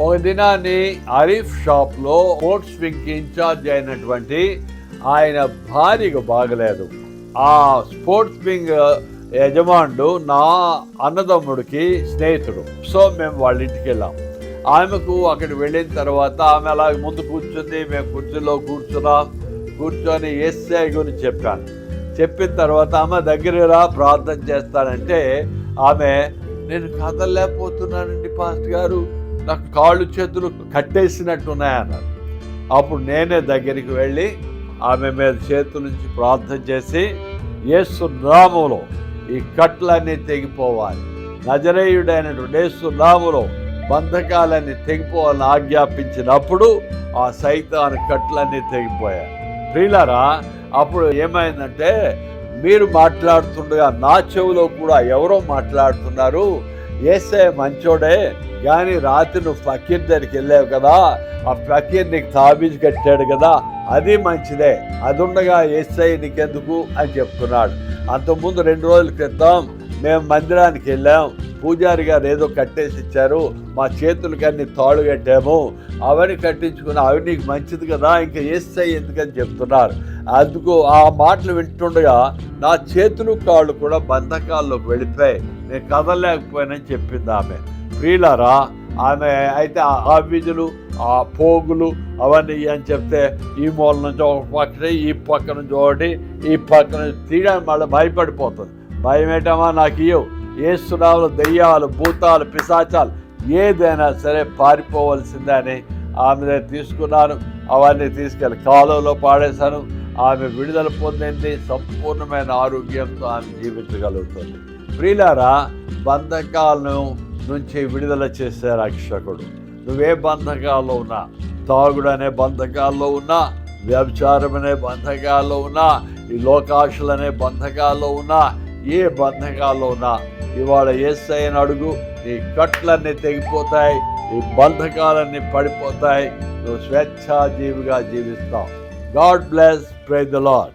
ఒక దినాన్ని అరీఫ్ షాప్లో స్పోర్ట్స్ వింగ్ ఇన్ఛార్జ్ అయినటువంటి ఆయన భార్యకు బాగలేదు. ఆ స్పోర్ట్స్ వింగ్ యజమానుడు నా అన్నదమ్ముడికి స్నేహితుడు. సో మేము వాళ్ళ ఇంటికి వెళ్ళాం. ఆమెకు అక్కడికి వెళ్ళిన తర్వాత ఆమె అలా ముందు కూర్చుంది, మేము కుర్చీలో కూర్చొని యేసయ్య గురించి చెప్పాను. చెప్పిన తర్వాత ఆమె దగ్గర రా ప్రార్థన చేస్తానంటే ఆమె, నేను కదలలేకపోతున్నానండి పాస్టర్ గారు, నాకు కాళ్ళు చేతులు కట్టేసినట్టున్నాయన్నారు. అప్పుడు నేనే దగ్గరికి వెళ్ళి ఆమె మీద చేతుల నుంచి ప్రార్థన చేసి, యేసు నామములో ఈ కట్లన్నీ తెగిపోవాలి, నజరేయుడైనటువంటి యేసు నామములో బంధకాలన్నీ తెగిపోవాలని ఆజ్ఞాపించినప్పుడు ఆ సైతాను కట్లన్నీ తెగిపోయాయి. ప్రియులారా, అప్పుడు ఏమైందంటే, మీరు మాట్లాడుతుండగా నా చెవిలో కూడా ఎవరో మాట్లాడుతున్నారు, యేసయ్య మంచోడే, కానీ రాత్రి నువ్వు ఫకీర్ దగ్గరికి వెళ్ళావు కదా, ఆ ఫకీర్ నీకు తాబీజు కట్టాడు కదా, అది మంచిదే, అది ఉండగా యేసయ్య నీకెందుకు అని చెప్తున్నాడు. అంతకుముందు 2 రోజుల క్రితం మేము మందిరానికి వెళ్ళాం, పూజారి గారు ఏదో కట్టేసి ఇచ్చారు, మా చేతులకి అన్ని తాళ్ళు కట్టాము, అవన్నీ కట్టించుకుని అవి నీకు మంచిది కదా, ఇంకా యేసయ్య ఎందుకని చెప్తున్నారు. అందుకు ఆ మాటలు వింటుండగా నా చేతులు కాళ్ళు కూడా బంధకాల్లోకి వెళ్ళిపోయాయి, నేను కదలలేకపోయానని చెప్పింది ఆమె. ప్రియులారా, ఆమె అయితే ఆ విధులు, ఆ పోగులు అవన్నీ అని చెప్తే ఈ మూల నుంచి ఒక పక్కన, ఈ పక్క నుంచి ఒకటి, ఈ పక్క నుంచి తీయడానికి మళ్ళీ భయపడిపోతుంది. భయం ఏంటమ్మా, నాకు ఇవ్వవు, యేసునామములో దెయ్యాలు, భూతాలు, పిశాచాలు ఏదైనా సరే పారిపోవలసిందే అని ఆమె తీసుకున్నాను. అవన్నీ తీసుకెళ్ళి కాలువలో పాడేశాను. ఆమె విడుదల పొందింది, సంపూర్ణమైన ఆరోగ్యంతో ఆమె జీవించగలుగుతుంది. ప్రియులారా, బంధకాలను నుంచి విడుదల చేసే రక్షకుడు. నువ్వే బంధకాల్లో ఉన్నా, తాగుడు అనే బంధకాల్లో ఉన్నా, వ్యభిచారం అనే బంధకాల్లో ఉన్నా, ఈ లోకాశలు అనే బంధకాల్లో ఉన్నా, ఏ బంధకాల్లో ఉన్నా ఇవాళ యేసయ్యను అడుగు, నీ కట్లన్నీ తెగిపోతాయి, ఈ బంధకాలన్నీ పడిపోతాయి, నువ్వు స్వేచ్ఛాజీవిగా జీవిస్తావు. God bless, praise the lord.